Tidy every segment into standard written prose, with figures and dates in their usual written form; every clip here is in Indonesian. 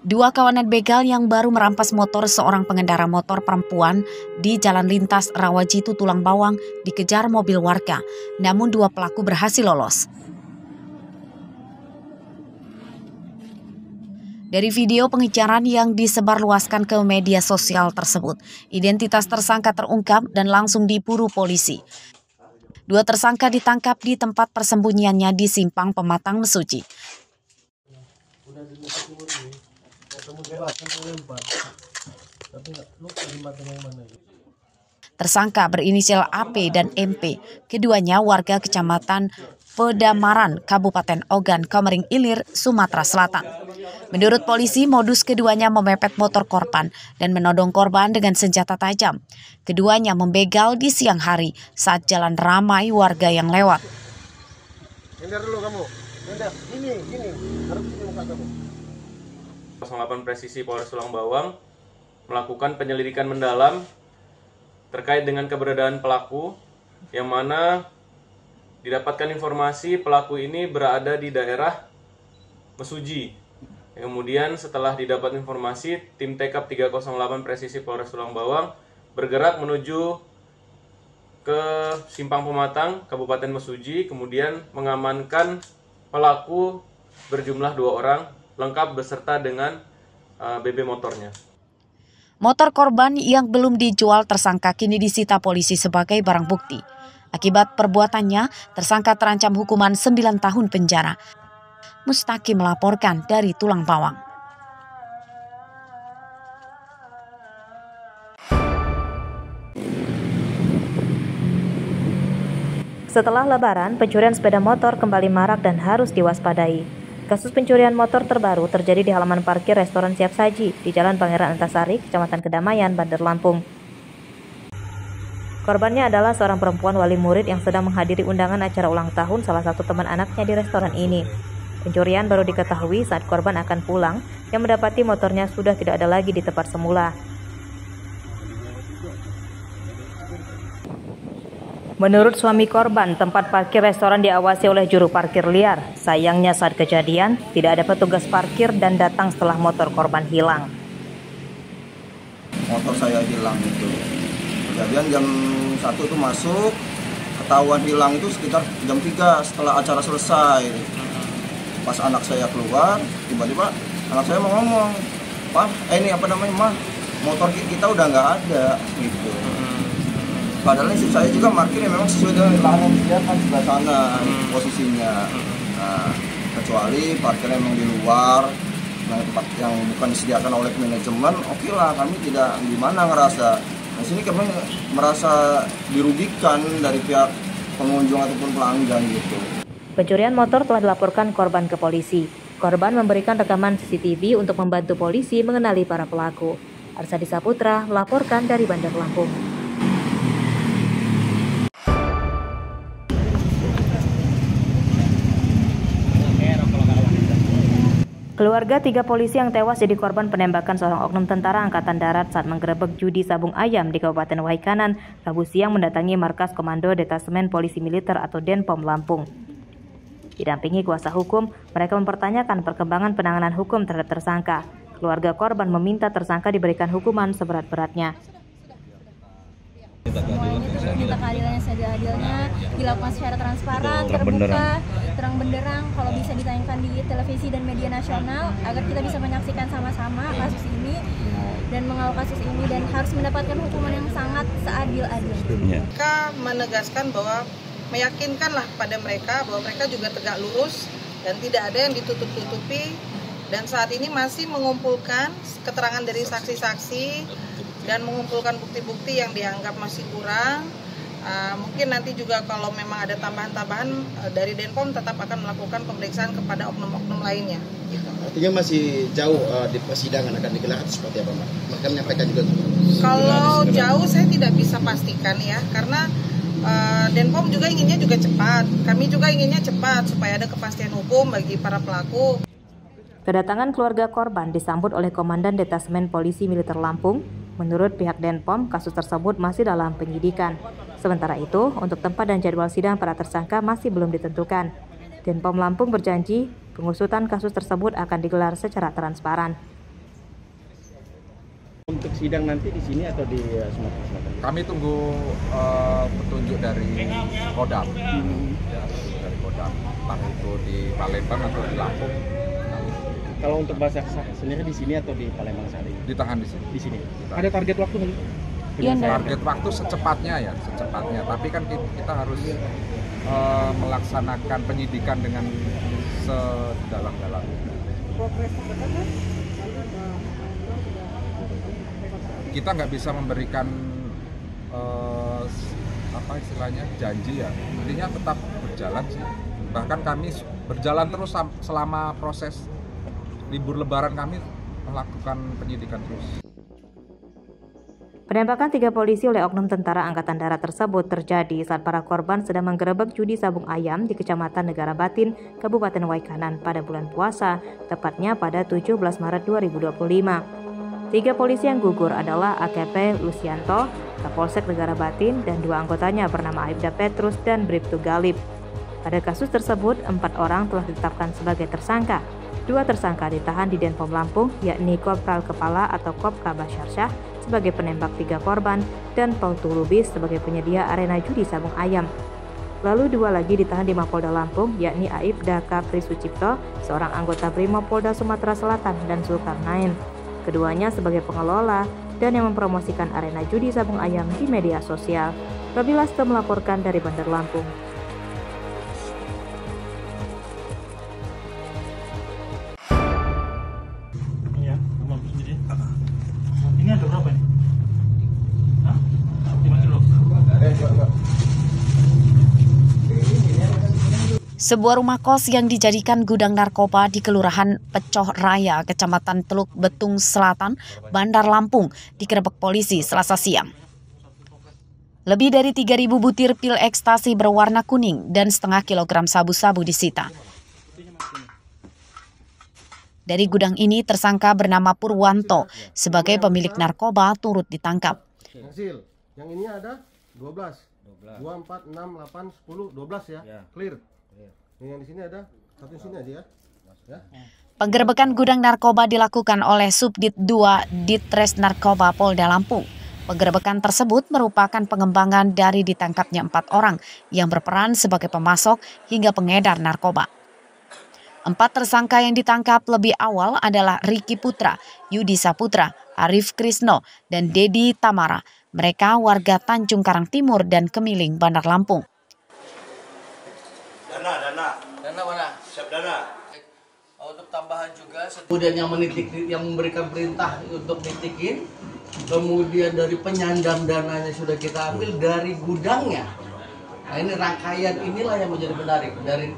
Dua kawanan begal yang baru merampas motor seorang pengendara motor perempuan di Jalan Lintas Rawajitu Tulang Bawang dikejar mobil warga, namun dua pelaku berhasil lolos. Dari video pengejaran yang disebarluaskan ke media sosial tersebut, identitas tersangka terungkap dan langsung diburu polisi. Dua tersangka ditangkap di tempat persembunyiannya di Simpang Pematang Mesuji. Tersangka berinisial AP dan MP, keduanya warga Kecamatan Pedamaran, Kabupaten Ogan Komering Ilir, Sumatera Selatan. Menurut polisi, modus keduanya memepet motor korban dan menodong korban dengan senjata tajam. Keduanya membegal di siang hari saat jalan ramai warga yang lewat. Hindar dulu kamu. Hindar. Ini. Harus ini muka kamu. 08 Presisi Polres Tulang Bawang melakukan penyelidikan mendalam terkait dengan keberadaan pelaku, yang mana didapatkan informasi pelaku ini berada di daerah Mesuji. Kemudian setelah didapat informasi, tim TK 308 Presisi Polres Tulang Bawang bergerak menuju ke Simpang Pematang, Kabupaten Mesuji, kemudian mengamankan pelaku berjumlah 2 orang, lengkap beserta dengan BB motornya. Motor korban yang belum dijual tersangka kini disita polisi sebagai barang bukti. Akibat perbuatannya, tersangka terancam hukuman 9 tahun penjara. Mustaqim melaporkan dari Tulang Bawang. Setelah Lebaran, pencurian sepeda motor kembali marak dan harus diwaspadai. Kasus pencurian motor terbaru terjadi di halaman parkir restoran Siap Saji di Jalan Pangeran Antasari, Kecamatan Kedamaian, Bandar Lampung. Korbannya adalah seorang perempuan wali murid yang sedang menghadiri undangan acara ulang tahun salah satu teman anaknya di restoran ini. Pencurian baru diketahui saat korban akan pulang yang mendapati motornya sudah tidak ada lagi di tempat semula. Menurut suami korban, tempat parkir restoran diawasi oleh juru parkir liar. Sayangnya saat kejadian, tidak ada petugas parkir dan datang setelah motor korban hilang. Motor saya hilang itu. Kejadian jam 1 itu masuk, ketahuan hilang itu sekitar jam 3 setelah acara selesai. Pas anak saya keluar, tiba-tiba anak saya mau ngomong, "Pak, ini Mah, motor kita udah nggak ada," gitu. Padahal istri saya juga parkirnya memang sesuai dengan lahan yang disediakan sebelah sana posisinya. Nah, kecuali parkirnya memang di luar, tempat yang bukan disediakan oleh manajemen, oke lah, kami tidak gimana ngerasa. Nah, sini kami merasa dirugikan dari pihak pengunjung ataupun pelanggan gitu. Pencurian motor telah dilaporkan korban ke polisi. Korban memberikan rekaman CCTV untuk membantu polisi mengenali para pelaku. Arsadi Saputra melaporkan dari Bandar Lampung. Keluarga 3 polisi yang tewas jadi korban penembakan seorang oknum tentara Angkatan Darat saat menggerebek judi sabung ayam di Kabupaten Waikanan, Rabu siang mendatangi markas Komando Detasemen Polisi Militer atau Denpom Lampung. Didampingi kuasa hukum, mereka mempertanyakan perkembangan penanganan hukum terhadap tersangka. Keluarga korban meminta tersangka diberikan hukuman seberat-beratnya. Minta keadilannya seadil-adilnya, dilakukan secara transparan, terbuka, terang benderang, kalau bisa ditayangkan di televisi dan media nasional agar kita bisa menyaksikan sama-sama kasus ini dan mengawal kasus ini dan harus mendapatkan hukuman yang sangat seadil-adilnya. Mereka menegaskan bahwa meyakinkanlah pada mereka bahwa mereka juga tegak lurus dan tidak ada yang ditutup-tutupi, dan saat ini masih mengumpulkan keterangan dari saksi-saksi dan mengumpulkan bukti-bukti yang dianggap masih kurang. Mungkin nanti juga kalau memang ada tambahan-tambahan dari Denpom tetap akan melakukan pemeriksaan kepada oknum-oknum lainnya. Gitu. Artinya masih jauh di persidangan akan digelar seperti apa, Mbak? Mereka menyampaikan juga. Kalau jauh saya tidak bisa pastikan ya, karena Denpom juga inginnya juga cepat. Kami juga inginnya cepat supaya ada kepastian hukum bagi para pelaku. Kedatangan keluarga korban disambut oleh Komandan Detasemen Polisi Militer Lampung. Menurut pihak Denpom, kasus tersebut masih dalam penyidikan. Sementara itu, untuk tempat dan jadwal sidang para tersangka masih belum ditentukan. Denpom Lampung berjanji pengusutan kasus tersebut akan digelar secara transparan. sidang nanti di sini atau di Sumatera Selatan? Kami tunggu petunjuk dari Kodam, ya, dari Kodam, entah itu di Palembang atau di Lampung. Kalau untuk bahasa sendiri di sini atau di Palembang saat ini? Ditahan di sini. Di sini. Ada target waktu nggak? Iya, Target waktu secepatnya ya, secepatnya. Tapi kan kita harus melaksanakan penyidikan dengan sedalam-dalamnya. Kita nggak bisa memberikan apa istilahnya janji ya, intinya tetap berjalan sih. Bahkan kami berjalan terus selama proses libur lebaran, kami melakukan penyidikan terus. Penembakan 3 polisi oleh oknum tentara Angkatan Darat tersebut terjadi saat para korban sedang menggerebek judi sabung ayam di Kecamatan Negara Batin, Kabupaten Waikanan pada bulan puasa, tepatnya pada 17 Maret 2025. 3 polisi yang gugur adalah AKP Lucianto, Kapolsek Negara Batin, dan 2 anggotanya bernama Aibda Petrus dan Bribtu Galib. Pada kasus tersebut, 4 orang telah ditetapkan sebagai tersangka. 2 tersangka ditahan di Denpom Lampung, yakni Kopral Kepala atau Kopka Bashar Shah sebagai penembak 3 korban dan Pautu Lubis sebagai penyedia arena judi sabung ayam. Lalu 2 lagi ditahan di Mapolda Lampung, yakni Aibda Kapri Sucipto, seorang anggota Brimopolda Sumatera Selatan, dan Zulkarnain. Keduanya sebagai pengelola dan yang mempromosikan arena judi sabung ayam di media sosial. Robi Laste melaporkan dari Bandar Lampung. Ini ada berapa nih? Hah? 5 kilo. Sebuah rumah kos yang dijadikan gudang narkoba di Kelurahan Pecoh Raya, Kecamatan Teluk Betung Selatan, Bandar Lampung, digerebek polisi Selasa siang. Lebih dari 3.000 butir pil ekstasi berwarna kuning dan setengah kilogram sabu-sabu disita. Dari gudang ini, tersangka bernama Purwanto sebagai pemilik narkoba turut ditangkap. Hasil, yang ini ada 12. 2, 4, 6, 8, 10, 12 ya. Clear. Yang di sini ada, satu di sini aja ya. Penggerebekan gudang narkoba dilakukan oleh Subdit 2 Ditres Narkoba Polda Lampung. Penggerebekan tersebut merupakan pengembangan dari ditangkapnya 4 orang yang berperan sebagai pemasok hingga pengedar narkoba. 4 tersangka yang ditangkap lebih awal adalah Riki Putra, Yudi Saputra, Arif Krisno, dan Dedi Tamara. Mereka warga Tanjung Karang Timur dan Kemiling, Bandar Lampung. Dana mana? Siap dana. Untuk tambahan juga, kemudian yang memberikan perintah untuk nitikin, kemudian dari penyandang dananya sudah kita ambil dari gudangnya. Nah, ini rangkaian inilah yang menjadi menarik, dari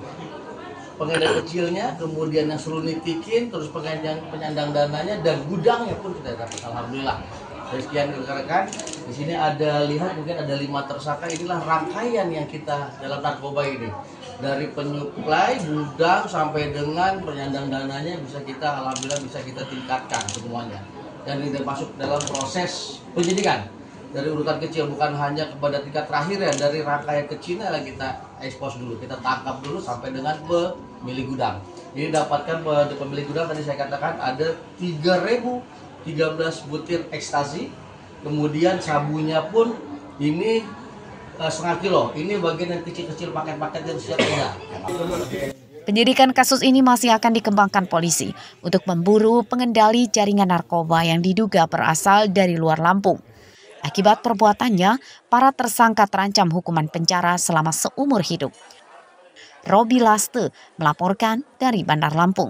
pengedar kecilnya, kemudian yang suruh nitikin, terus penyandang dananya, dan gudangnya pun kita dapat. Alhamdulillah. Dari sekian rekan-rekan, di sini ada, lihat mungkin ada 5 tersangka. Inilah rangkaian yang kita dalam narkoba ini. Dari penyuplai, gudang, sampai dengan penyandang dananya bisa kita, alhamdulillah bisa kita tingkatkan semuanya. Dan ini masuk dalam proses penyidikan. Dari urutan kecil, bukan hanya kepada tingkat terakhir ya, dari rangkaian kecilnya lah kita ekspos dulu, kita tangkap dulu sampai dengan pemilik gudang. Ini dapatkan pemilik gudang, tadi saya katakan ada 3.013 butir ekstasi, kemudian sabunya pun ini setengah kilo. Ini bagian yang kecil-kecil, paket-paket yang siap edar. Penyidikan kasus ini masih akan dikembangkan polisi untuk memburu pengendali jaringan narkoba yang diduga berasal dari luar Lampung. Akibat perbuatannya, para tersangka terancam hukuman penjara selama seumur hidup. Robi Laste melaporkan dari Bandar Lampung.